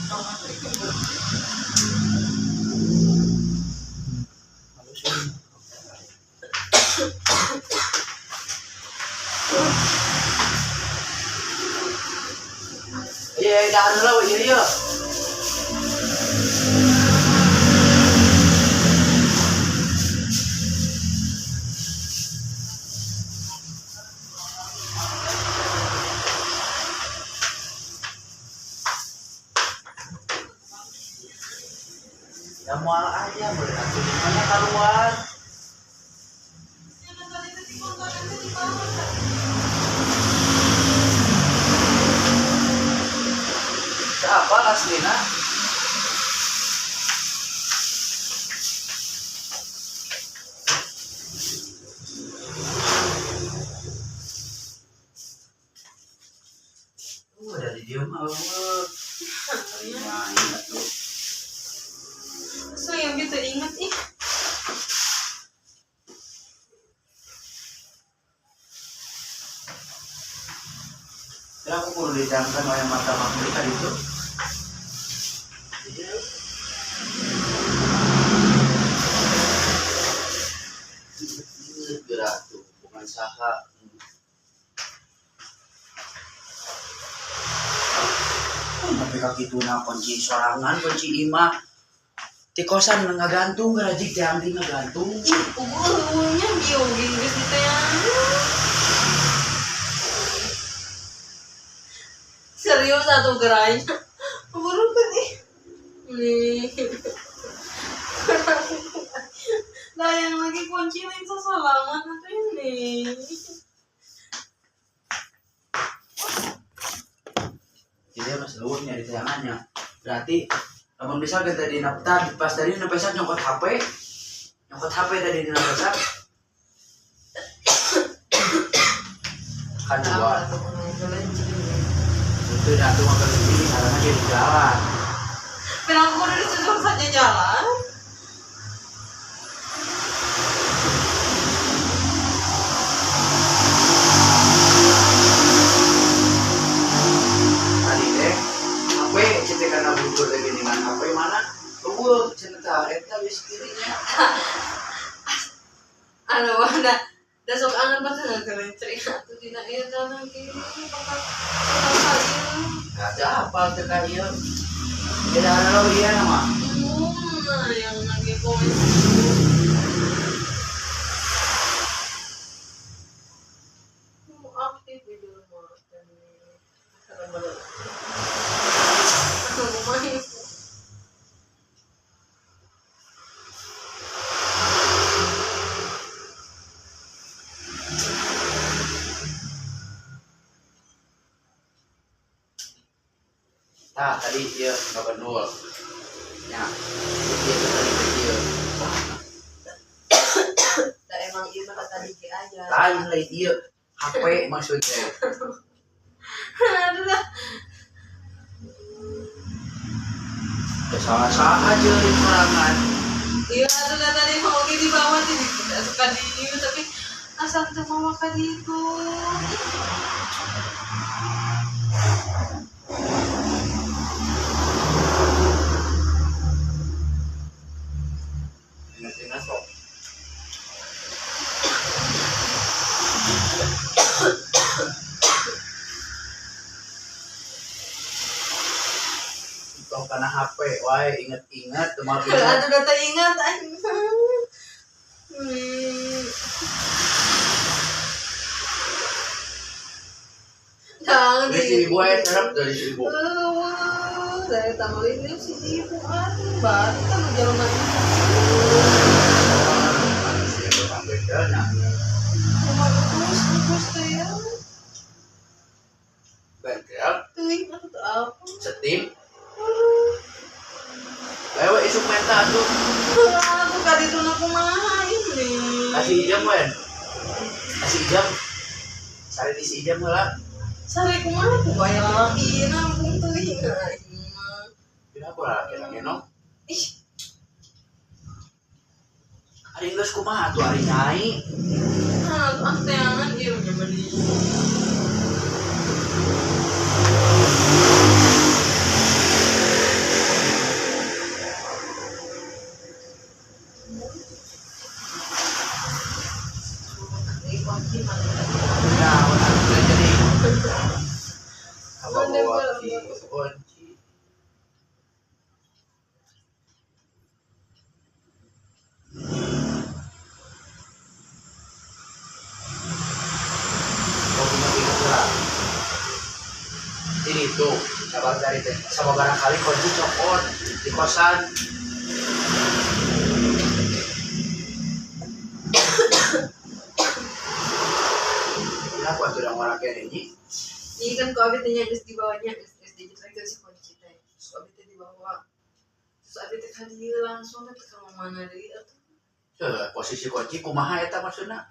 Iya, dah ada lah, iya. Ya mau aja, boleh nanti mana keluar. Siapa Aslina? Dari dia mah ingat tuh. So yang gitu ingat ih. Kenapa aku perlu didamkan oleh mata mereka itu? Gerak tuh, bukan saha. Tapi kaki tuna kunci sorangan, kunci imah. Di kosan nggak gantung, gerajik diambil nggak gantung. Ih, ubulnya biogin guys kita yang. Serius satu gerainya. Ubul kan ih. Nih. Lah yang lagi kunci lain sesalaman itu ini. Jadi mas luwurnya di tayangannya. Berarti abang bisa kan tadi napta pas tadi napesak nyokot HP tadi di napesak kan dua itu datu makan ini karena jadi jalan. Bilang aku dari sejauh saja jalan. Tadi deh HP cerita karena bubur lagi dengan HP mana bubur cerita eta bis kirinya Aduh, ada sok angan banget nggak keren cerita tuh tidak iya jalan kiri bakal ada apa sekali ya tidak ada lo dia nama yang lagi komen aktif di rumah dan serem banget. Lumayan. Nah, tadi dia nggak benar. Ya, dia tadi dia. Nah, emang iya mah tadi aja. Lain lah dia. HP maksudnya. Aduh dah. Salah aja di serangan. Iya, aduh dah tadi mau di bawah sih tidak suka di ini tapi asal tuh mau makan itu. Ingat-ingat kok. Itu karena HP, wae ingat-ingat teman Aduh dah teringat. Jangan dari si ibu aja terap dari si ibu. Dari tambahin ini si ibu aduh baru kan jalan lagi. Si ibu sampai dana. Terus tuh ya. Bengkel, Tuh atau apa? setim. Lewat isuk menta tuh. Aku kali itu aku mah ini. Kasih jam wen. Kasih jam. Sari di si jam lah. Sari kumana aku bayar lagi nanggung tuh ini. Kenapa lah kira no? Ih, Hari geus kumaha tuh hari nyai. teangan dia udah beli. Kau ingat-ingat lah. Ini tuh, sabar dari teh. Sama barangkali kunci copot di kosan. Kenapa tuh orang kayak ini? Ini kan kau abitnya geus di bawahnya geus di kita si kunci teh. Terus abitnya di bawah. Terus abitnya kan dia langsung ke mana deui atuh. Posisi kunci kumaha eta maksudna?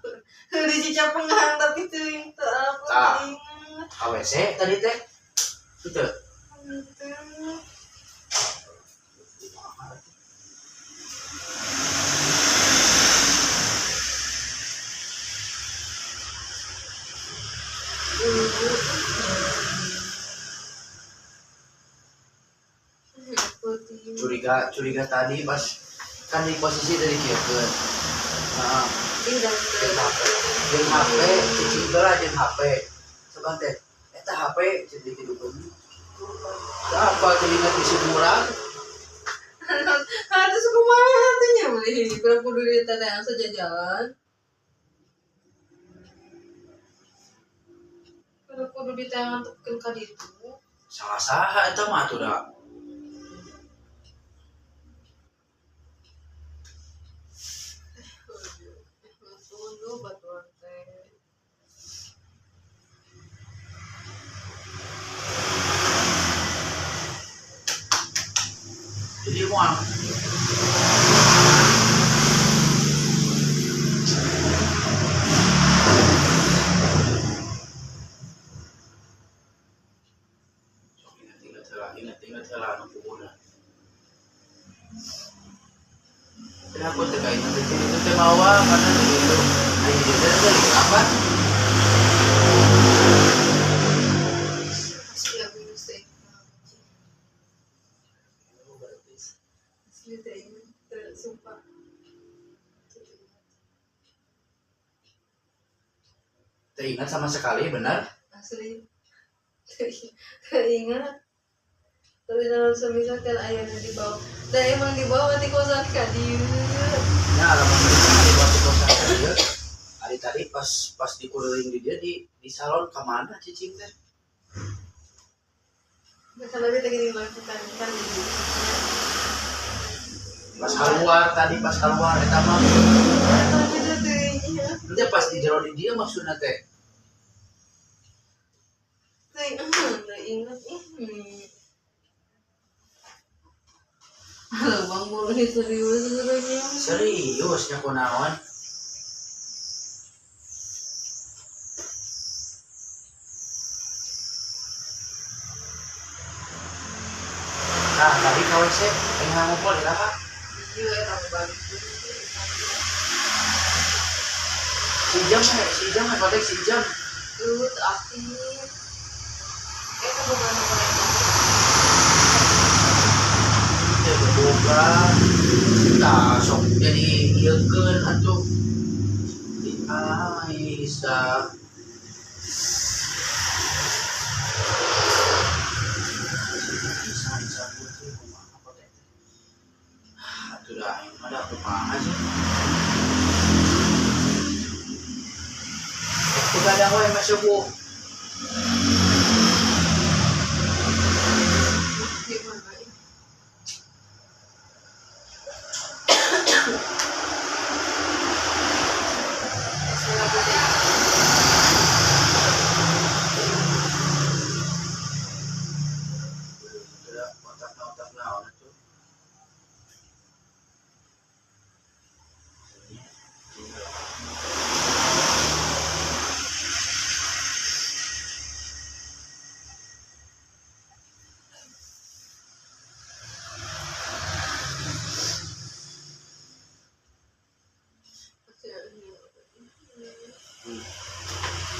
Di cicapengan tapi teuing teu apa Ah. ingat. AWC tadi teh. Itu. Curiga tadi pas kan di posisi dari kieukeun. Nah, jeung HP cicing geula jeung HP. Coba teh eta HP jadi hidupeun. Apa telinga bisi murah? Terus kumaha teh nya beli kurang kudu di teteh saja jalan. Kudu ditangantupkeun ka ditu. Salah eta mah atuh da. Tunggu batuan teh. Jadi moal ingat heula anu kuburan. Kenapa terkait itu teh mawa karena itu ayo dia dari apa? Asli aku teh. Asli teh sumpah. Teringat sama sekali benar? Asli teringat. Tapi dalam misalkan ayahnya di bawah, dan emang di bawah di kosan kadieu. Ya alamat di waktu kosan dia. Hari tadi pas dikuruling di dia di salon kemana cicing teh? Kan lebih tadi dilakukan kan di Pas keluar eta mah. tapi itu teh Nanti pas di jero di dia maksudnya teh. ingat Halo bang boleh serius sebenarnya. Serius nya kunaon? Nah, tadi kau sih pengen ngumpul di raha. Iya tak balik. Si jam kotek si jam. Lut aktif. Itu bukan Dia berbuka. Nah, sok jadi ieukeun atuh. Di Aisyah. Aisyah putri kumaha kotek. Atuh dah, ada kumaha sih. Begadang wae mah subuh. Otak naon atuh.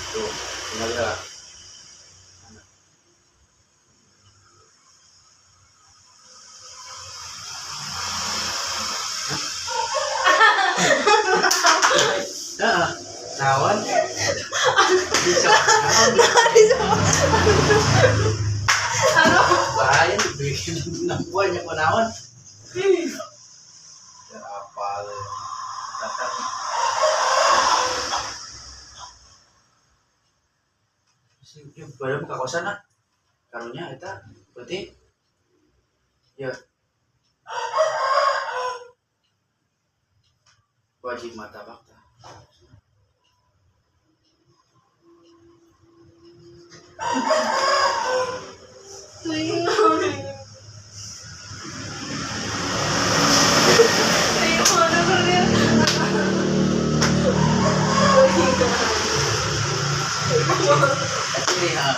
Tuh, tinggal ya. Heeh. Naon? Bisa. Bahaya dibikin nampuannya kunaon. Ya apa le. Pada muka kosan nak karunya eta berarti ya wajib mata fakta. Ini ha.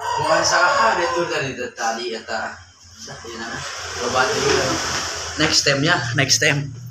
Bukan saha deh tuh dari tadi eta. Dah, ini Next time ya, next time.